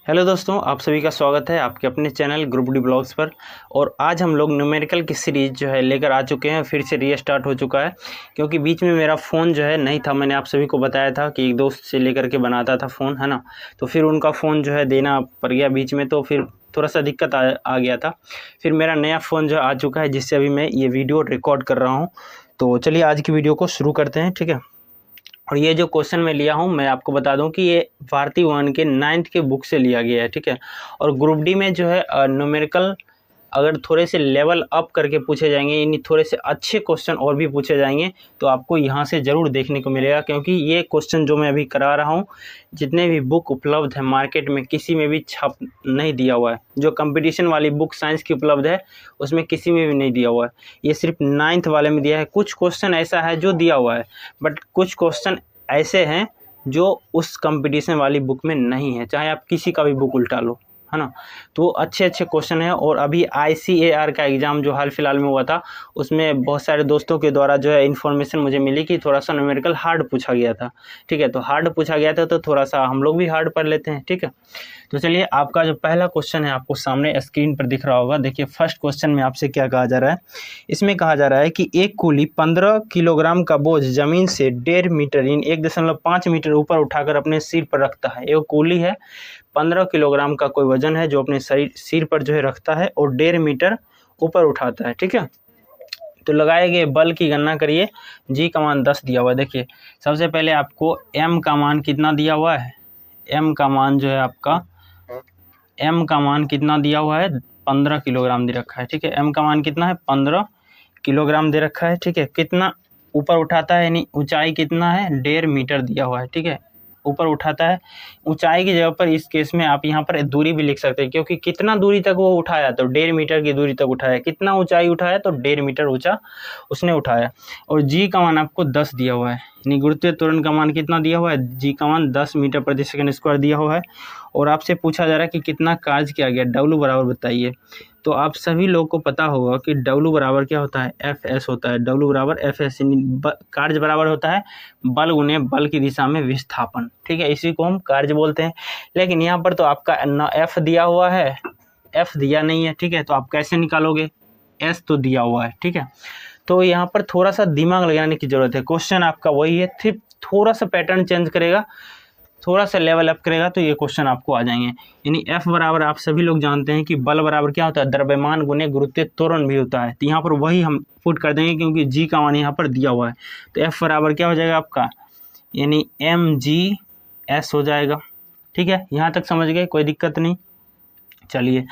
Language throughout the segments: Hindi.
हेलो दोस्तों, आप सभी का स्वागत है आपके अपने चैनल ग्रुप डी ब्लॉग्स पर। और आज हम लोग न्यूमेरिकल की सीरीज़ जो है लेकर आ चुके हैं। फिर से रीस्टार्ट हो चुका है क्योंकि बीच में मेरा फ़ोन जो है नहीं था। मैंने आप सभी को बताया था कि एक दोस्त से लेकर के बनाता था फ़ोन, है ना। तो फिर उनका फ़ोन जो है देना पड़ गया बीच में, तो फिर थोड़ा सा दिक्कत आ गया था। फिर मेरा नया फ़ोन जो आ चुका है जिससे अभी मैं ये वीडियो रिकॉर्ड कर रहा हूँ। तो चलिए आज की वीडियो को शुरू करते हैं, ठीक है। और ये जो क्वेश्चन मैं लिया हूँ, मैं आपको बता दूं कि ये भारती वन के 9th के बुक से लिया गया है, ठीक है। और ग्रुप डी में जो है न्यूमेरिकल अगर थोड़े से लेवल अप करके पूछे जाएंगे, यानी थोड़े से अच्छे क्वेश्चन और भी पूछे जाएंगे, तो आपको यहाँ से ज़रूर देखने को मिलेगा। क्योंकि ये क्वेश्चन जो मैं अभी करा रहा हूँ, जितने भी बुक उपलब्ध है मार्केट में किसी में भी छप नहीं दिया हुआ है। जो कंपटीशन वाली बुक साइंस की उपलब्ध है उसमें किसी में भी नहीं दिया हुआ है। ये सिर्फ 9th वाले में दिया है। कुछ क्वेश्चन ऐसा है जो दिया हुआ है, बट कुछ क्वेश्चन ऐसे हैं जो उस कंपटीशन वाली बुक में नहीं है, चाहे आप किसी का भी बुक उल्टा लो, है ना। तो अच्छे अच्छे क्वेश्चन है। और अभी ICAR का एग्ज़ाम जो हाल फिलहाल में हुआ था, उसमें बहुत सारे दोस्तों के द्वारा जो है इन्फॉर्मेशन मुझे मिली कि थोड़ा सा न्यूमेरिकल हार्ड पूछा गया था, ठीक है। तो हार्ड पूछा गया था तो थोड़ा सा हम लोग भी हार्ड पढ़ लेते हैं, ठीक है। तो चलिए, आपका जो पहला क्वेश्चन है आपको सामने स्क्रीन पर दिख रहा होगा। देखिए फर्स्ट क्वेश्चन में आपसे क्या कहा जा रहा है। इसमें कहा जा रहा है कि एक कूली 15 किलोग्राम का बोझ जमीन से 1.5 मीटर यानी 1.5 मीटर ऊपर उठाकर अपने सिर पर रखता है। एक कूली है, 15 किलोग्राम का कोई वजन है जो अपने सिर पर जो है रखता है और 1.5 मीटर ऊपर उठाता है, ठीक है। तो लगाए गए बल की गणना करिए। जी का मान 10 दिया हुआ है। देखिए सबसे पहले आपको एम का मान कितना दिया हुआ है। एम का मान जो है आपका, एम का मान कितना दिया हुआ है, 15 किलोग्राम दे रखा है, ठीक है। एम का मान कितना है, 15 किलोग्राम दे रखा है, ठीक है। कितना ऊपर उठाता है यानी ऊंचाई कितना है, 1.5 मीटर दिया हुआ है, ठीक है। ऊपर उठाता है। ऊंचाई की जगह पर इस केस में आप यहाँ पर दूरी भी लिख सकते हैं, क्योंकि कितना दूरी तक वो उठाया तो 1.5 मीटर की दूरी तक उठाया। कितना ऊंचाई उठाया तो 1.5 मीटर ऊंचा उसने उठाया। और जी का मान आपको 10 दिया हुआ है, यानी गुरुत्वीय त्वरण का मान कितना दिया हुआ है, जी का मान 10 मीटर प्रति सेकंड स्क्वायर दिया हुआ है। और आपसे पूछा जा रहा है कि कितना कार्य किया गया, डब्ल्यू बराबर बताइए। तो आप सभी लोगों को पता होगा कि डब्ल्यू बराबर क्या होता है, FS होता है। डब्ल्यू बराबर FS, कार्य बराबर होता है बल गुने बल की दिशा में विस्थापन, ठीक है। इसी को हम कार्य बोलते हैं। लेकिन यहाँ पर तो आपका ना F दिया हुआ है, F दिया नहीं है, ठीक है। तो आप कैसे निकालोगे, S तो दिया हुआ है, ठीक है। तो यहाँ पर थोड़ा सा दिमाग लगाने की जरूरत है। क्वेश्चन आपका वही है, सिर्फ थोड़ा सा पैटर्न चेंज करेगा, थोड़ा सा लेवल अप करेगा तो ये क्वेश्चन आपको आ जाएंगे। यानी F बराबर आप सभी लोग जानते हैं कि बल बराबर क्या होता है, द्रव्यमान गुने गुरुत्वीय त्वरण भी होता है। तो यहाँ पर वही हम पुट कर देंगे क्योंकि जी का मान यहाँ पर दिया हुआ है। तो F बराबर क्या हो जाएगा आपका, यानी mgs हो जाएगा, ठीक है। यहाँ तक समझ गए, कोई दिक्कत नहीं। चलिए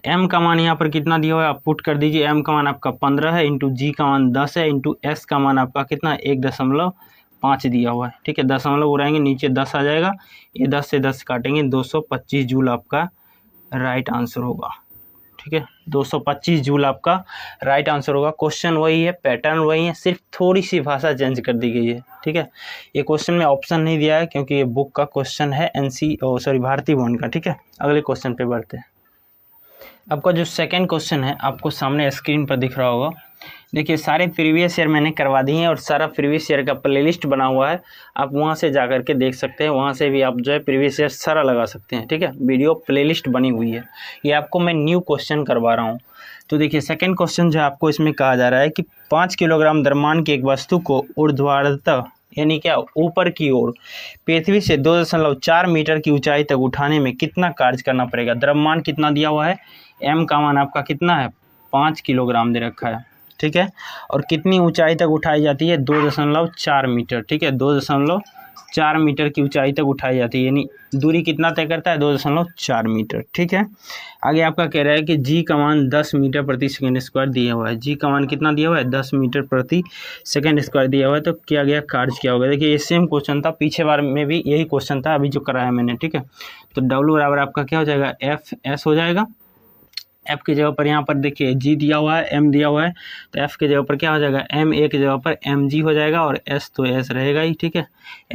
m का मान यहाँ पर कितना दिया हुआ है आप पुट कर दीजिए। m का मान आपका 15 है, इंटू जी का मान 10 है, इंटू s का मान आपका कितना 1.5 दिया हुआ है, ठीक है। दशमलव उड़ाएंगे नीचे 10 आ जाएगा। ये 10 से 10 काटेंगे, 225 जूल आपका राइट आंसर होगा, ठीक है। 225 जूल आपका राइट आंसर होगा। क्वेश्चन वही है, पैटर्न वही है, सिर्फ थोड़ी सी भाषा चेंज कर दी गई है, ठीक है। ये क्वेश्चन में ऑप्शन नहीं दिया है क्योंकि ये बुक का क्वेश्चन है भारती वन का, ठीक है। अगले क्वेश्चन पे बढ़ते हैं। आपका जो सेकंड क्वेश्चन है आपको सामने स्क्रीन पर दिख रहा होगा। देखिए सारे प्रीवियस ईयर मैंने करवा दिए हैं और सारा प्रीवियस ईयर का प्लेलिस्ट बना हुआ है, आप वहां से जाकर के देख सकते हैं। वहां से भी आप जो है प्रीवियस ईयर सारा लगा सकते हैं, ठीक है। वीडियो प्लेलिस्ट बनी हुई है। ये आपको मैं न्यू क्वेश्चन करवा रहा हूँ। तो देखिए सेकेंड क्वेश्चन जो आपको इसमें कहा जा रहा है कि 5 किलोग्राम द्रव्यमान की एक वस्तु को ऊर्ध्वाधर यानी क्या ऊपर की ओर पृथ्वी से 2.4 मीटर की ऊंचाई तक उठाने में कितना कार्य करना पड़ेगा। द्रव्यमान कितना दिया हुआ है, m का मान आपका कितना है, 5 किलोग्राम दे रखा है, ठीक है। और कितनी ऊंचाई तक उठाई जाती है, 2.4 मीटर, ठीक है। 2.4 मीटर की ऊंचाई तक उठाई जाती है, यानी दूरी कितना तय करता है, 2.4 मीटर, ठीक है। आगे आपका कह रहा है कि जी का मान 10 मीटर प्रति सेकंड स्क्वायर दिया हुआ है। जी का मान कितना दिया हुआ है, 10 मीटर प्रति सेकंड स्क्वायर दिया हुआ है। तो किया गया कार्य क्या होगा। देखिए ये सेम क्वेश्चन था, पिछले बार में भी यही क्वेश्चन था अभी जो कराया मैंने, ठीक है। तो डब्ल्यू बराबर आपका क्या हो जाएगा, FS हो जाएगा। F की जगह पर यहाँ पर देखिए G दिया हुआ है, M दिया हुआ है, तो F की जगह पर क्या हो जाएगा, MA की जगह पर MG हो जाएगा और S तो S रहेगा ही, ठीक है।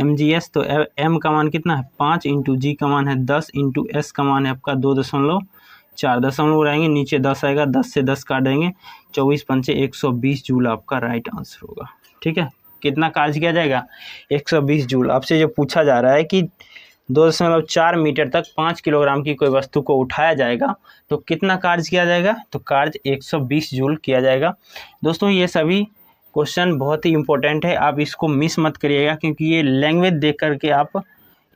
MGS तो M का मान कितना है 5, इंटू G का मान है 10, इंटू S का मान है आपका 2.4, दशमलव उड़ाएंगे नीचे 10 आएगा, 10 से 10 काट देंगे, 24 पंचे 120 जूल आपका राइट आंसर होगा, ठीक है। कितना कार्य किया जाएगा, 120 जूल। आपसे जो पूछा जा रहा है कि 2.4 मीटर तक 5 किलोग्राम की कोई वस्तु को उठाया जाएगा तो कितना कार्य किया जाएगा, तो कार्य 120 जूल किया जाएगा। दोस्तों ये सभी क्वेश्चन बहुत ही इंपॉर्टेंट है, आप इसको मिस मत करिएगा, क्योंकि ये लैंग्वेज देख करके आप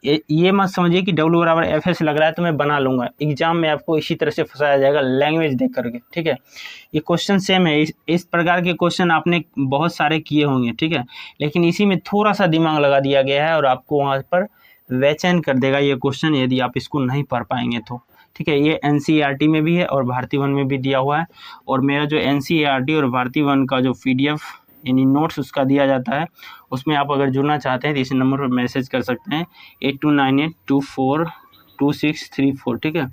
ये मत समझिए कि W बराबर FS लग रहा है तो मैं बना लूँगा। एग्जाम में आपको इसी तरह से फंसाया जाएगा लैंग्वेज देख करके, ठीक है। ये क्वेश्चन सेम है, इस प्रकार के क्वेश्चन आपने बहुत सारे किए होंगे, ठीक है, लेकिन इसी में थोड़ा सा दिमाग लगा दिया गया है और आपको वहाँ पर बेचैन कर देगा ये क्वेश्चन यदि आप इसको नहीं पढ़ पाएंगे तो, ठीक है। ये NCERT में भी है और भारती वन में भी दिया हुआ है, और मेरा जो NCERT और भारती वन का जो PDF यानी नोट्स उसका दिया जाता है, उसमें आप अगर जुड़ना चाहते हैं तो इस नंबर पर मैसेज कर सकते हैं 8298242634, ठीक है।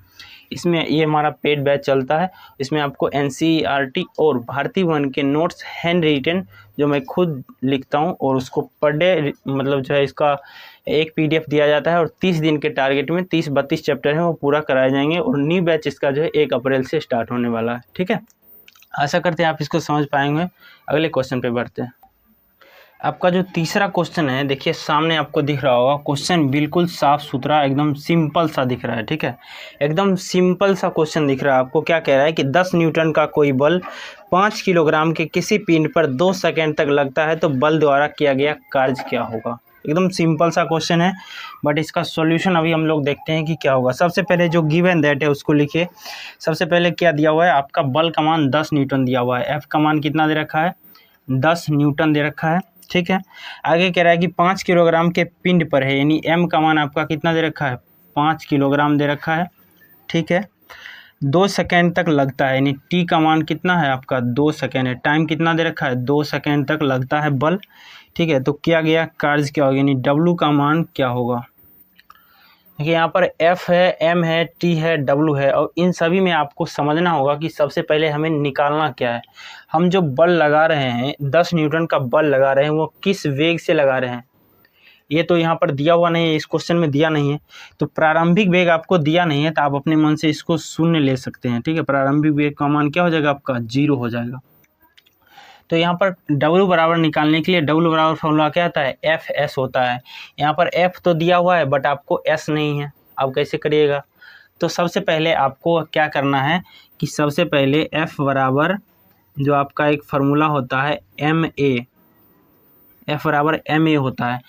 इसमें ये हमारा पेड बैच चलता है, इसमें आपको NCERT और भारती वन के नोट्स हैंड रिटन जो मैं खुद लिखता हूँ और उसको पर डे मतलब जो है इसका एक PDF दिया जाता है, और 30 दिन के टारगेट में 30-32 चैप्टर हैं वो पूरा कराए जाएंगे, और न्यू बैच इसका जो है 1 अप्रैल से स्टार्ट होने वाला है, ठीक है। आशा करते हैं आप इसको समझ पाएंगे। अगले क्वेश्चन पे बढ़ते हैं। आपका जो तीसरा क्वेश्चन है, देखिए सामने आपको दिख रहा होगा, क्वेश्चन बिल्कुल साफ सुथरा एकदम सिंपल सा दिख रहा है, ठीक है, एकदम सिंपल सा क्वेश्चन दिख रहा है। आपको क्या कह रहा है कि 10 न्यूटन का कोई बल 5 किलोग्राम के किसी पिंड पर 2 सेकेंड तक लगता है तो बल द्वारा किया गया कार्य क्या होगा। एकदम सिंपल सा क्वेश्चन है, बट इसका सॉल्यूशन अभी हम लोग देखते हैं कि क्या होगा। सबसे पहले जो गिवन दैट है उसको लिखिए। सबसे पहले क्या दिया हुआ है, आपका बल का मान 10 न्यूटन दिया हुआ है, F का मान कितना दे रखा है, 10 न्यूटन दे रखा है, ठीक है। आगे कह रहा है कि 5 किलोग्राम के पिंड पर है, यानी M का मान आपका कितना दे रखा है, 5 किलोग्राम दे रखा है, ठीक है। 2 सेकेंड तक लगता है, यानी T का मान कितना है आपका 2 सेकेंड है, टाइम कितना दे रखा है 2 सेकेंड तक लगता है बल, ठीक है। तो किया गया कार्य क्या होगा, यानी W का मान क्या होगा। देखिए यहाँ पर F है, M है, T है, W है, और इन सभी में आपको समझना होगा कि सबसे पहले हमें निकालना क्या है। हम जो बल लगा रहे हैं, 10 न्यूटन का बल लगा रहे हैं, वो किस वेग से लगा रहे हैं, ये तो यहाँ पर दिया हुआ नहीं है, इस क्वेश्चन में दिया नहीं है। तो प्रारंभिक वेग आपको दिया नहीं है तो आप अपने मन से इसको शून्य ले सकते हैं, ठीक है। प्रारंभिक वेग का मान क्या हो जाएगा आपका 0 हो जाएगा। तो यहाँ पर W बराबर निकालने के लिए W बराबर फॉर्मूला क्या आता है, FS होता है। यहाँ पर F तो दिया हुआ है बट आपको S नहीं है, आप कैसे करिएगा। तो सबसे पहले आपको क्या करना है कि सबसे पहले F बराबर जो आपका एक फार्मूला होता है MA, F बराबर MA होता है।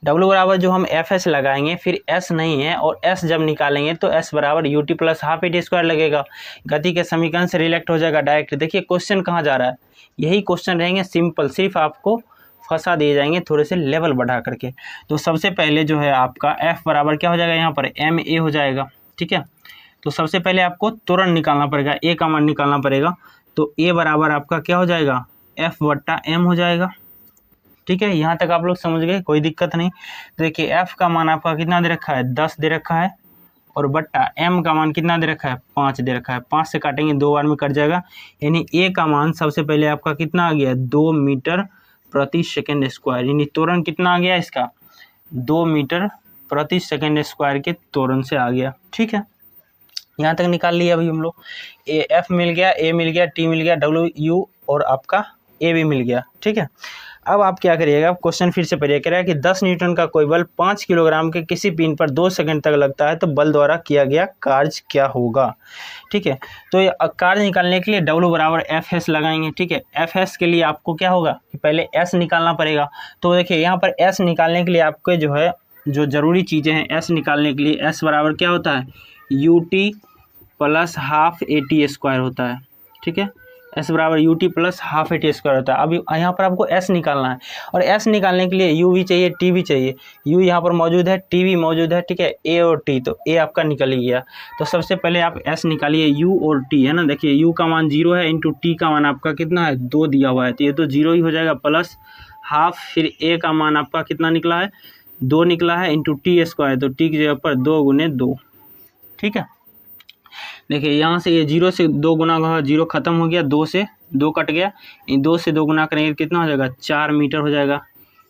W बराबर जो हम FS लगाएंगे, फिर S नहीं है, और S जब निकालेंगे तो S बराबर UT plus half AT square लगेगा, गति के समीकरण से रिलेक्ट हो जाएगा डायरेक्ट। देखिए क्वेश्चन कहाँ जा रहा है, यही क्वेश्चन रहेंगे सिंपल, सिर्फ आपको फंसा दिए जाएंगे थोड़े से लेवल बढ़ा करके। तो सबसे पहले जो है आपका F बराबर क्या हो जाएगा, यहाँ पर MA हो जाएगा, ठीक है। तो सबसे पहले आपको तुरंत निकालना पड़ेगा, A का मान निकालना पड़ेगा। तो A बराबर आपका क्या हो जाएगा, F बट्टा M हो जाएगा, ठीक है। यहाँ तक आप लोग समझ गए, कोई दिक्कत नहीं। देखिए F का मान आपका कितना दे रखा है, 10 दे रखा है, और बट्टा M का मान कितना दे रखा है, 5 दे रखा है। 5 से काटेंगे 2 बार में कट जाएगा, यानी A का मान सबसे पहले आपका कितना आ गया, 2 मीटर प्रति सेकेंड स्क्वायर, यानी त्वरण कितना आ गया इसका, 2 मीटर प्रति सेकेंड स्क्वायर के त्वरण से आ गया, ठीक है। यहाँ तक निकाल लिया अभी हम लोग। F मिल गया, A मिल गया, T मिल गया, W U और आपका A भी मिल गया, ठीक है। अब आप क्या करिएगा, क्वेश्चन फिर से पढ़िए। कह रहा है कि 10 न्यूटन का कोई बल 5 किलोग्राम के किसी पिंड पर 2 सेकंड तक लगता है तो बल द्वारा किया गया कार्य क्या होगा, ठीक है। तो कार्य निकालने के लिए W बराबर FS लगाएंगे, ठीक है। FS के लिए आपको क्या होगा कि पहले S निकालना पड़ेगा। तो देखिए यहाँ पर S निकालने के लिए आपके जो है जो ज़रूरी चीज़ें हैं, S निकालने के लिए S बराबर क्या होता है, UT plus half AT square होता है, ठीक है। S बराबर UT plus half AT square होता है। अब यहाँ पर आपको S निकालना है, और S निकालने के लिए U भी चाहिए, T भी चाहिए। U यहाँ पर मौजूद है, T भी मौजूद है, ठीक है। A और T, तो A आपका निकल ही गया। तो सबसे पहले आप S निकालिए, U और T है ना। देखिए U का मान 0 है, इंटू T का मान आपका कितना है, 2 दिया हुआ है, तो ये तो 0 ही हो जाएगा, प्लस हाफ, फिर A का मान आपका कितना निकला है, 2 निकला है, इंटू T स्क्वायर, तो T की जगह पर 2 गुने 2, ठीक है। देखिए यहाँ से ये 0 से 2 गुना होगा, 0 खत्म हो गया, 2 से 2 कट गया, 2 से 2 गुना करेंगे कितना हो जाएगा, 4 मीटर हो जाएगा।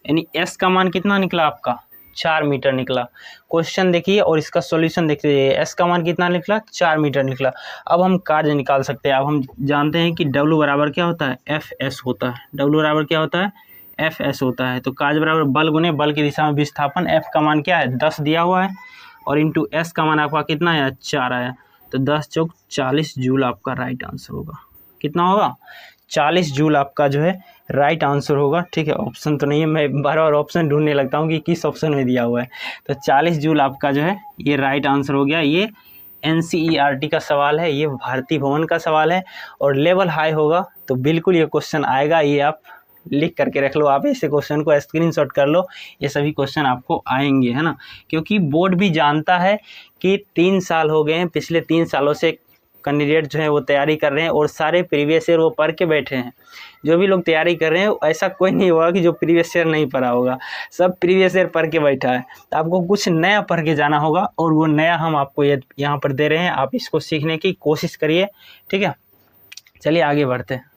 यानी S का मान कितना निकला आपका, 4 मीटर निकला। क्वेश्चन देखिए और इसका सॉल्यूशन देख लीजिए, S का मान कितना निकला, 4 मीटर निकला। अब हम कार्य निकाल सकते हैं। अब हम जानते हैं कि W बराबर क्या होता है, FS होता है। W बराबर क्या होता है, FS होता है। तो कार्य बराबर बल गुने बल की दिशा में विस्थापन, F का मान क्या है, 10 दिया हुआ है, और इंटू एस का मान आपका कितना आया, 4 आया। तो 10 चौक 40 जूल आपका राइट आंसर होगा। कितना होगा, 40 जूल आपका जो है राइट आंसर होगा। ठीक है, ऑप्शन तो नहीं है, मैं बार बार ऑप्शन ढूंढने लगता हूँ कि किस ऑप्शन में दिया हुआ है। तो 40 जूल आपका जो है ये राइट आंसर हो गया। ये NCERT का सवाल है, ये भारतीय भवन का सवाल है और लेवल हाई होगा तो बिल्कुल ये क्वेश्चन आएगा। ये आप लिख करके रख लो, आप ऐसे क्वेश्चन को स्क्रीनशॉट कर लो, ये सभी क्वेश्चन आपको आएंगे, है ना। क्योंकि बोर्ड भी जानता है कि 3 साल हो गए हैं, पिछले 3 सालों से कैंडिडेट जो है वो तैयारी कर रहे हैं और सारे प्रीवियस ईयर वो पढ़ के बैठे हैं। जो भी लोग तैयारी कर रहे हैं ऐसा कोई नहीं होगा कि जो प्रीवियस ईयर नहीं पढ़ा होगा, सब प्रीवियस ईयर पढ़ के बैठा है। तो आपको कुछ नया पढ़ के जाना होगा और वो नया हम आपको यहाँ पर दे रहे हैं, आप इसको सीखने की कोशिश करिए। ठीक है, चलिए आगे बढ़ते हैं।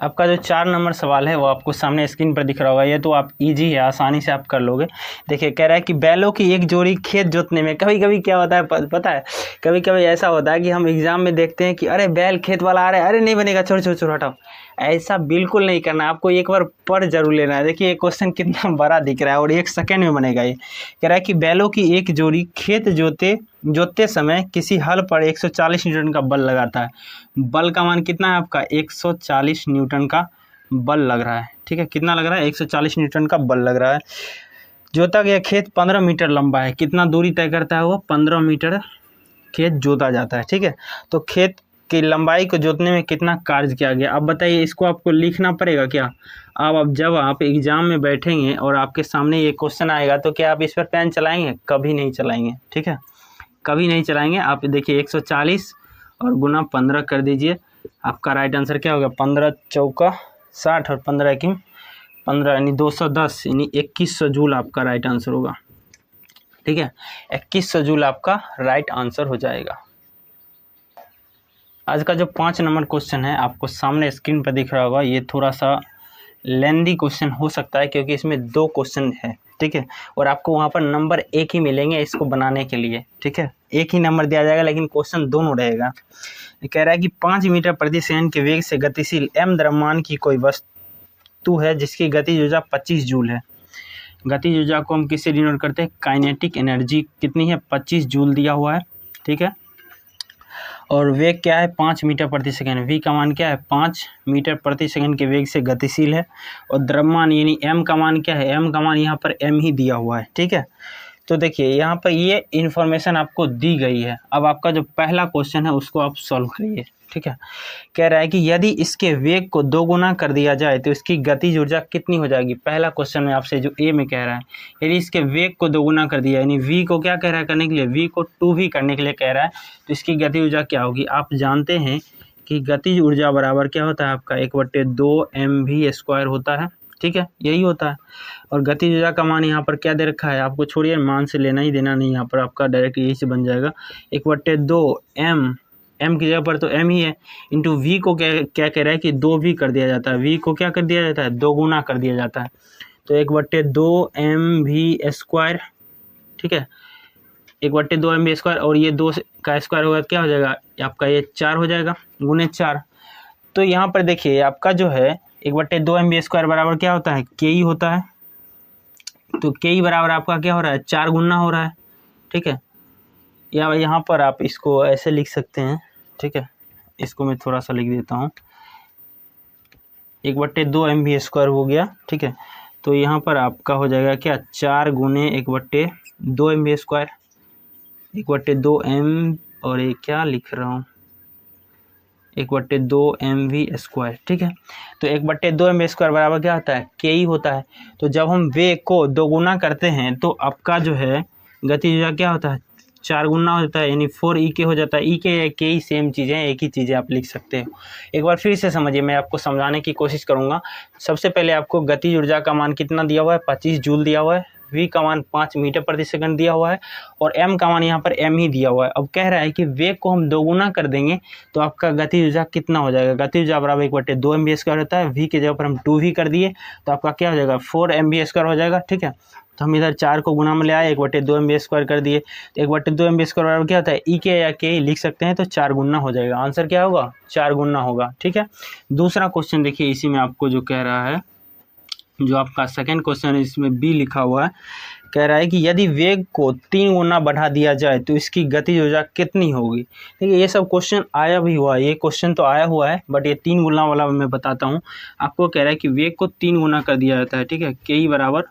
आपका जो 4 नंबर सवाल है वो आपको सामने स्क्रीन पर दिख रहा होगा। ये तो आप इजी है, आसानी से आप कर लोगे। देखिए कह रहा है कि बैलों की एक जोड़ी खेत जोतने में, कभी कभी क्या होता है पता है, कभी कभी ऐसा होता है कि हम एग्जाम में देखते हैं कि अरे बैल खेत वाला आ रहा है, अरे नहीं बनेगा, छोड़ छोड़ छोड़ हटाओ। ऐसा बिल्कुल नहीं करना, आपको एक बार पढ़ जरूर लेना है। देखिए ये क्वेश्चन कितना बड़ा दिख रहा है और 1 सेकेंड में बनेगा। ये कह रहा है कि बैलों की एक जोड़ी खेत जोतते समय किसी हल पर 140 न्यूटन का बल लगाता है। बल का मान कितना है आपका, 140 न्यूटन का बल लग रहा है। ठीक है, कितना लग रहा है, 140 न्यूटन का बल लग रहा है। जोता गया खेत 15 मीटर लंबा है। कितना दूरी तय करता है वो, 15 मीटर खेत जोता जाता है। ठीक है, तो खेत की लंबाई को जोतने में कितना कार्य किया गया। अब बताइए, इसको आपको लिखना पड़ेगा क्या। अब जब आप एग्जाम में बैठेंगे और आपके सामने ये क्वेश्चन आएगा तो क्या आप इस पर पेन चलाएंगे, कभी नहीं चलाएंगे। ठीक है, कभी नहीं चलाएंगे। आप देखिए 140 और गुना 15 कर दीजिए, आपका राइट आंसर क्या होगा, 15 चौका 60 और 15 की 15 यानी 210 यानी 2100 जूल आपका राइट आंसर होगा। ठीक है, 2100 जूल आपका राइट आंसर हो जाएगा। आज का जो 5 नंबर क्वेश्चन है आपको सामने स्क्रीन पर दिख रहा होगा। ये थोड़ा सा लेंदी क्वेश्चन हो सकता है क्योंकि इसमें 2 क्वेश्चन है। ठीक है, और आपको वहाँ पर नंबर 1 ही मिलेंगे इसको बनाने के लिए। ठीक है, 1 ही नंबर दिया जाएगा लेकिन क्वेश्चन दोनों रहेगा। कह रहा है कि 5 मीटर प्रति सेकंड के वेग से गतिशील m द्रव्यमान की कोई वस्तु है जिसकी गतिज ऊर्जा 25 जूल है। गतिज ऊर्जा को हम किससे डिनोट करते हैं, काइनेटिक एनर्जी कितनी है, 25 जूल दिया हुआ है। ठीक है, और वेग क्या है, 5 मीटर प्रति सेकंड। v का मान क्या है, 5 मीटर प्रति सेकंड के वेग से गतिशील है। और द्रव्यमान यानी m का मान क्या है, m का मान यहाँ पर m ही दिया हुआ है। ठीक है, तो देखिए यहाँ पर ये इन्फॉर्मेशन आपको दी गई है। अब आपका जो पहला क्वेश्चन है उसको आप सॉल्व करिए। ठीक है, कह रहा है कि यदि इसके वेग को 2 गुना कर दिया जाए तो इसकी गतिज ऊर्जा कितनी हो जाएगी। पहला क्वेश्चन में आपसे जो ए में कह रहा है, यदि इसके वेग को 2 गुना कर दिया, यानी v को क्या कह रहा है करने के लिए, v को 2v करने के लिए कह रहा है, तो इसकी गतिज ऊर्जा क्या होगी। आप जानते हैं कि गतिज ऊर्जा बराबर क्या होता है आपका, 1/2 mv² होता है। ठीक है, यही होता है। और गतिज ऊर्जा का मान यहाँ पर क्या दे रखा है, आपको छोड़िए मान से लेना ही देना नहीं, यहाँ पर आपका डायरेक्ट यही से बन जाएगा 1/2 m की जगह पर तो m ही है, इंटू v को क्या कह रहा है कि 2v कर दिया जाता है। v को क्या कर दिया जाता है, 2 गुना कर दिया जाता है। तो 1/2 mv²। ठीक है, 1/2 mv² और ये 2 का स्क्वायर होगा क्या हो जाएगा आपका, ये 4 हो जाएगा, गुने 4। तो यहाँ पर देखिए आपका जो है 1/2 mv² बराबर क्या होता है, के ही होता है। तो के ही बराबर आपका क्या हो रहा है, 4 गुना हो रहा है। ठीक है, या यहाँ पर आप इसको ऐसे लिख सकते हैं। ठीक है, इसको मैं थोड़ा सा लिख देता हूँ, 1/2 mv² हो गया। ठीक है, तो यहाँ पर आपका हो जाएगा क्या, 4 गुने 1/2 mv², 1/2 m और ये क्या लिख रहा हूँ, 1/2 mv²। ठीक है, तो 1/2 mv² बराबर क्या होता है, के ही होता है। तो जब हम वेग को 2 गुना करते हैं तो आपका जो है गतिज ऊर्जा क्या होता है, 4 गुना होता है, यानी 4e हो जाता है। e के ही सेम चीज़ें, एक ही चीज़ें आप लिख सकते हो। एक बार फिर से समझिए, मैं आपको समझाने की कोशिश करूँगा। सबसे पहले आपको गतिज ऊर्जा का मान कितना दिया हुआ है, 25 जूल दिया हुआ है। v का मान 5 मीटर प्रति सेकंड दिया हुआ है और m का मान यहाँ पर m ही दिया हुआ है। अब कह रहा है कि वेग को हम 2 गुना कर देंगे तो आपका गतिज ऊर्जा कितना हो जाएगा। गतिज ऊर्जा बराबर 1/2 mv² होता है। v की जगह पर हम 2v कर दिए तो आपका क्या हो जाएगा, 4 mv² हो जाएगा। ठीक है, तो हम इधर 4 को गुना में ले आए, 1/2 mv² कर दिए। तो 1/2 mv² बराबर क्या होता है, e के या के ही लिख सकते हैं, तो 4 गुना हो जाएगा। आंसर क्या होगा, 4 गुना होगा। ठीक है, दूसरा क्वेश्चन देखिए, इसी में आपको जो कह रहा है जो आपका सेकंड क्वेश्चन है इसमें बी लिखा हुआ है, कह रहा है कि यदि वेग को 3 गुना बढ़ा दिया जाए तो इसकी गतिज ऊर्जा कितनी होगी। देखिए ये सब क्वेश्चन आया भी हुआ है, ये क्वेश्चन तो आया हुआ है, बट ये 3 गुना वाला मैं बताता हूँ आपको। कह रहा है कि वेग को 3 गुना कर दिया जाता है, ठीक है। के बराबर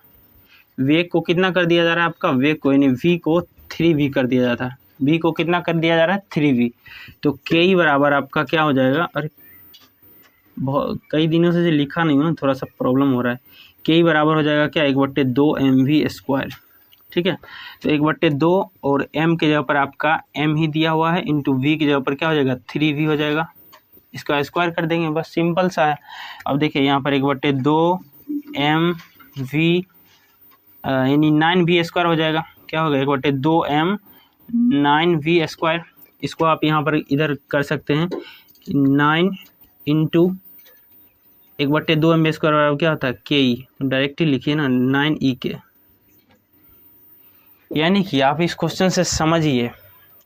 वेग को कितना कर दिया जा रहा है आपका, वेग को यानी वी को 3v कर दिया जाता है। वी को कितना कर दिया जा रहा है 3v, तो के बराबर आपका क्या हो जाएगा, अरे बहुत कई दिनों से लिखा नहीं हूँ, थोड़ा सा प्रॉब्लम हो रहा है। के बराबर हो जाएगा क्या 1/2 mv², ठीक है। तो 1/2 और m के जगह पर आपका m ही दिया हुआ है, इंटू v की जगह पर क्या हो जाएगा 3v हो जाएगा। इसका स्क्वायर कर देंगे, बस सिंपल सा है। अब देखिए यहाँ पर 1/2 mv यानी 9v² हो जाएगा। क्या होगा 1/2 m 9v²। इसको आप यहाँ पर इधर कर सकते हैं 9 इंटू 1/2 mv² क्या होता है के, डायरेक्टली लिखिए ना 9e²। यानी कि आप इस क्वेश्चन से समझिए,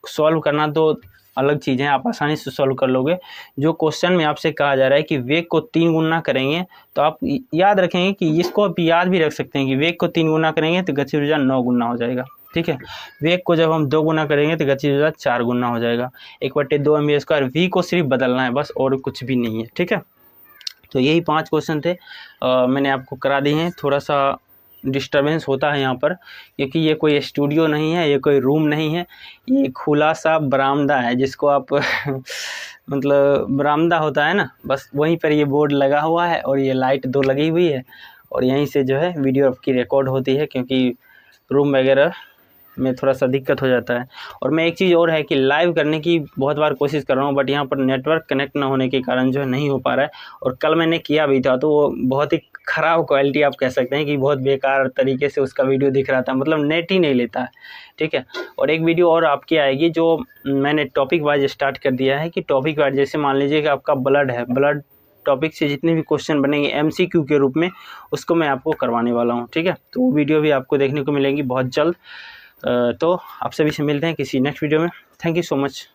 सॉल्व करना तो अलग चीज़ है, आप आसानी से सॉल्व कर लोगे। जो क्वेश्चन में आपसे कहा जा रहा है कि वेग को 3 गुना करेंगे, तो आप याद रखेंगे कि इसको आप याद भी रख सकते हैं कि वेग को 3 गुना करेंगे तो गतिज ऊर्जा 9 गुना हो जाएगा, ठीक है। वेग को जब हम 2 गुना करेंगे तो गतिज ऊर्जा 4 गुना हो जाएगा। 1/2 mv², v को सिर्फ बदलना है बस, और कुछ भी नहीं है, ठीक है। तो यही 5 क्वेश्चन थे, मैंने आपको करा दिए हैं। थोड़ा सा डिस्टर्बेंस होता है यहाँ पर, क्योंकि ये कोई स्टूडियो नहीं है, ये कोई रूम नहीं है, ये खुला सा बरामदा है जिसको आप मतलब बरामदा होता है ना, बस वहीं पर ये बोर्ड लगा हुआ है और ये लाइट 2 लगी हुई है, और यहीं से जो है वीडियो आपकी रिकॉर्ड होती है, क्योंकि रूम वगैरह में थोड़ा सा दिक्कत हो जाता है। और मैं एक चीज़ और है कि लाइव करने की बहुत बार कोशिश कर रहा हूँ, बट यहाँ पर नेटवर्क कनेक्ट ना होने के कारण जो है नहीं हो पा रहा है। और कल मैंने किया भी था तो वो बहुत ही ख़राब क्वालिटी आप कह सकते हैं कि बहुत बेकार तरीके से उसका वीडियो दिख रहा था, मतलब नेट ही नहीं लेता है, ठीक है। और एक वीडियो और आपकी आएगी जो मैंने टॉपिक वाइज स्टार्ट कर दिया है कि टॉपिक वाइज, जैसे मान लीजिए कि आपका ब्लड है, ब्लड टॉपिक से जितने भी क्वेश्चन बनेंगे MCQ के रूप में, उसको मैं आपको करवाने वाला हूँ, ठीक है। तो वो वीडियो भी आपको देखने को मिलेंगी बहुत जल्द। तो आप सभी से मिलते हैं किसी नेक्स्ट वीडियो में। Thank you so much.